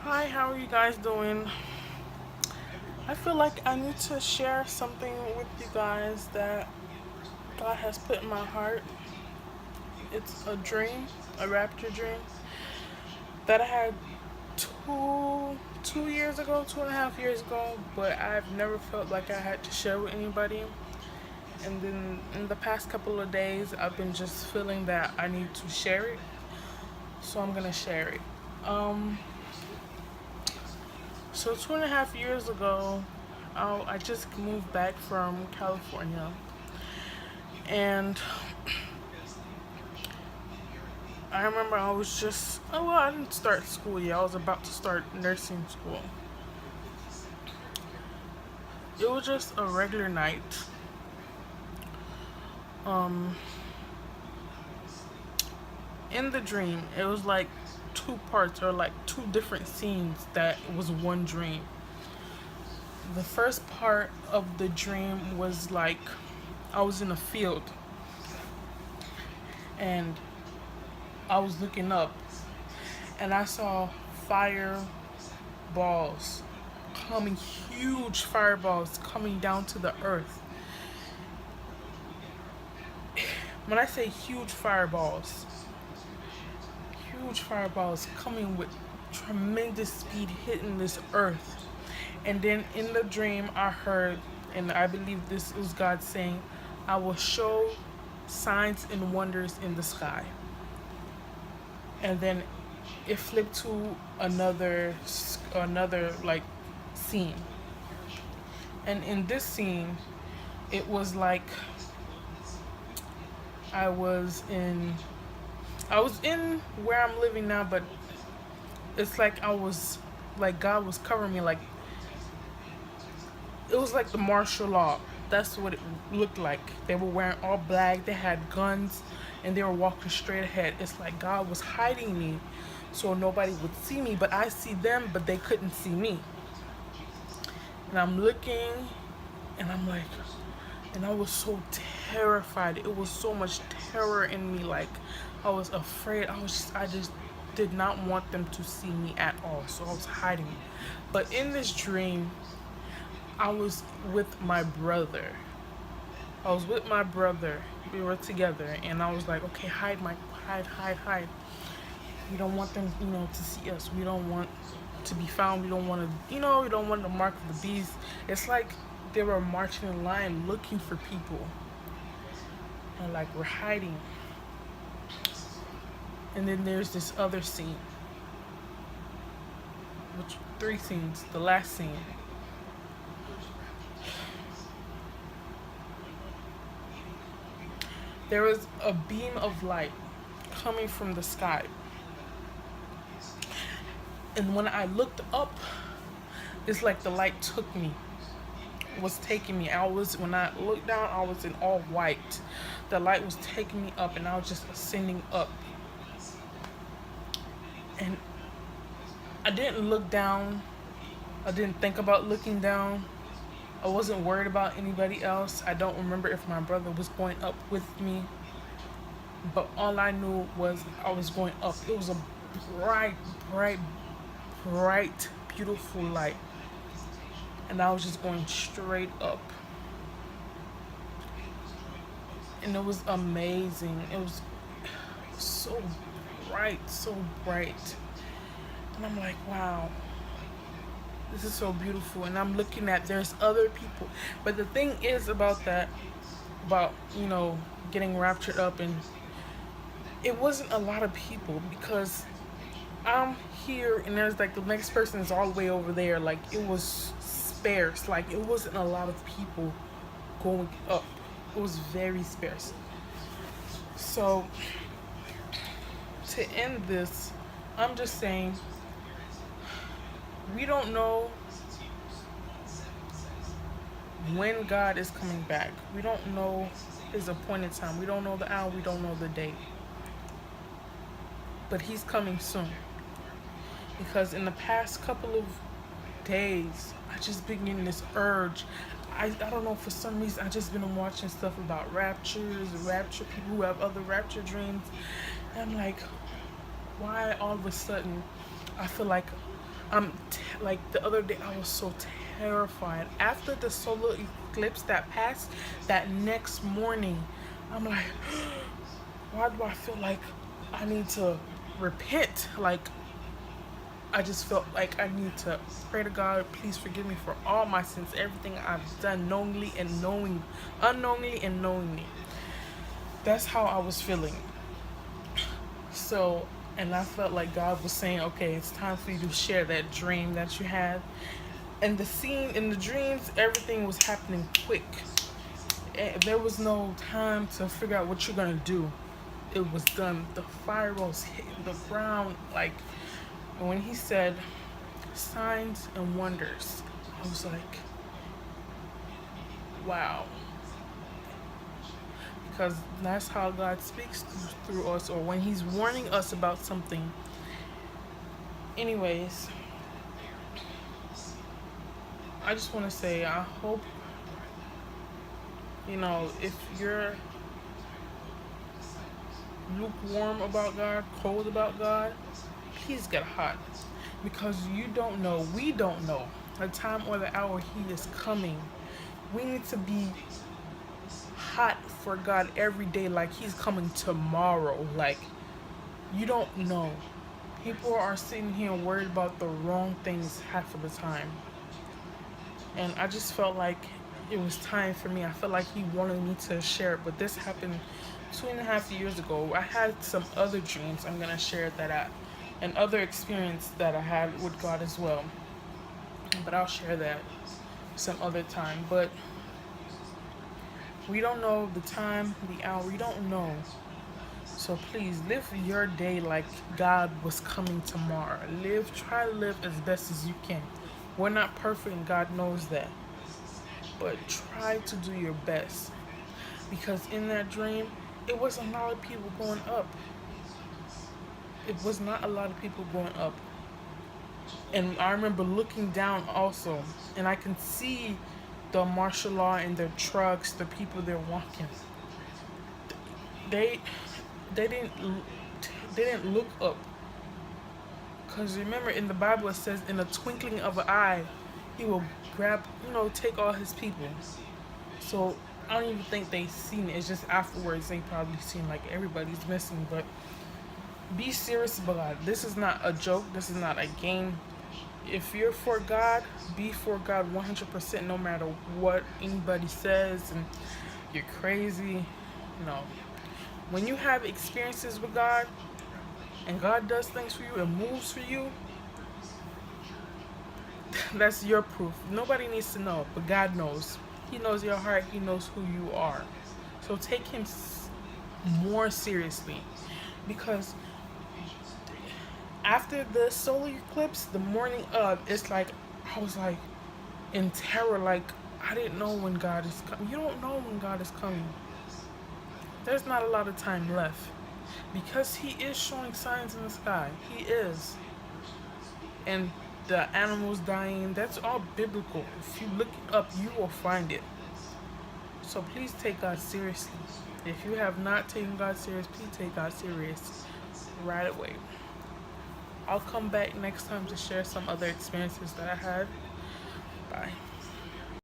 Hi, how are you guys doing? I feel like I need to share something with you guys that God has put in my heart. It's a dream, a rapture dream that I had two years ago, 2.5 years ago, but I've never felt like I had to share with anybody. And then in the past couple of days, I've been just feeling that I need to share it, so I'm gonna share it. Um, so 2.5 years ago, I just moved back from California, and I remember I was just, oh, well, I didn't start school yet. I was about to start nursing school. It was just a regular night. Um, in the dream, it was like two parts or like two different scenes that was one dream. The first part of the dream was like I was in a field and I was looking up and I saw fireballs coming, huge fireballs coming down to the earth. When I say huge fireballs coming with tremendous speed hitting this earth. And then in the dream, I heard, and I believe this was God saying, I will show signs and wonders in the sky. And then it flipped to another like scene. And in this scene, it was like I was in I was in where I'm living now, but it's like I was like God was covering me, like it was like the martial law. That's what it looked like. They were wearing all black, they had guns, and they were walking straight ahead. It's like God was hiding me so nobody would see me, but I see them, but they couldn't see me. And I'm looking, and I'm like, and I was so terrified. It was so much terror in me. Like I was afraid. I just did not want them to see me at all. So I was hiding. But in this dream, I was with my brother. I was with my brother. We were together, and I was like, okay, hide. We don't want them, to see us. We don't want to be found. We don't want to, we don't want the mark of the beast. It's like they were marching in line looking for people, and like we're hiding. And then there's this other scene, which three scenes. The last scene, there was a beam of light coming from the sky. And when I looked up, it's like the light took me, was taking me. When I looked down, I was in all white. The light was taking me up, and I was just ascending up. And I didn't look down. I didn't think about looking down. I wasn't worried about anybody else. I don't remember if my brother was going up with me. But all I knew was I was going up. It was a bright, bright, bright, beautiful light. And I was just going straight up. And it was amazing. It was so bright, so bright. And I'm like, wow, this is so beautiful. And I'm looking at, there's other people. But the thing is about that, about, getting raptured up, and it wasn't a lot of people because I'm here and there's like the next person is all the way over there. Like it was sparse. Like it wasn't a lot of people going up. It was very sparse. So to end this, I'm just saying we don't know when God is coming back. We don't know his appointed time. We don't know the hour. We don't know the date. But he's coming soon. Because in the past couple of days, I just been getting this urge. I don't know, for some reason I just been watching stuff about rapture people who have other rapture dreams. And I'm like, why all of a sudden I feel like Like the other day, I was so terrified. After the solar eclipse that passed, that next morning, I'm like, why do I feel like I need to repent? Like, I just felt like I need to pray to God, please forgive me for all my sins, everything I've done knowingly and unknowingly and knowingly. That's how I was feeling. So, and I felt like God was saying, okay, it's time for you to share that dream that you had. And the scene in the dreams, everything was happening quick. There was no time to figure out what you're gonna do. It was done. The fire was hitting the ground. Like, and when he said signs and wonders, I was like, wow. Because that's how God speaks through us, or when he's warning us about something. Anyways, I just want to say, I hope, if you're lukewarm about God, cold about God, please get hot. Because you don't know, we don't know the time or the hour he is coming. We need to be hot for God every day, like he's coming tomorrow. Like, you don't know. People are sitting here worried about the wrong things half of the time. And I just felt like it was time for me. I felt like he wanted me to share it, but this happened 2.5 years ago. I had some other dreams. I'm gonna share and other experience that I had with God as well. But I'll share that some other time. But we don't know the time, the hour. We don't know. So please live your day like God was coming tomorrow. Try to live as best as you can. We're not perfect, and God knows that. But try to do your best. Because in that dream, it wasn't a lot of people going up. It was not a lot of people going up. And I remember looking down also, and I can see the martial law in their trucks, the people they're walking. They they didn't they didn't look up. Because remember, in the Bible it says, in a twinkling of an eye, he will grab, take all his people. So I don't even think they seen it. It's just afterwards they probably seen like everybody's missing. But be serious about God. This is not a joke. This is not a game. If you're for God, be for God 100%, no matter what anybody says and you're crazy. No. When you have experiences with God and God does things for you and moves for you, that's your proof. Nobody needs to know, but God knows. He knows your heart. He knows who you are. So take him more seriously. Because after the solar eclipse, the morning of, it's like, I was like in terror. Like, I didn't know when God is coming. You don't know when God is coming. There's not a lot of time left. Because he is showing signs in the sky. He is. And the animals dying, that's all biblical. If you look it up, you will find it. So please take God seriously. If you have not taken God serious, please take God serious right away. I'll come back next time to share some other experiences that I had.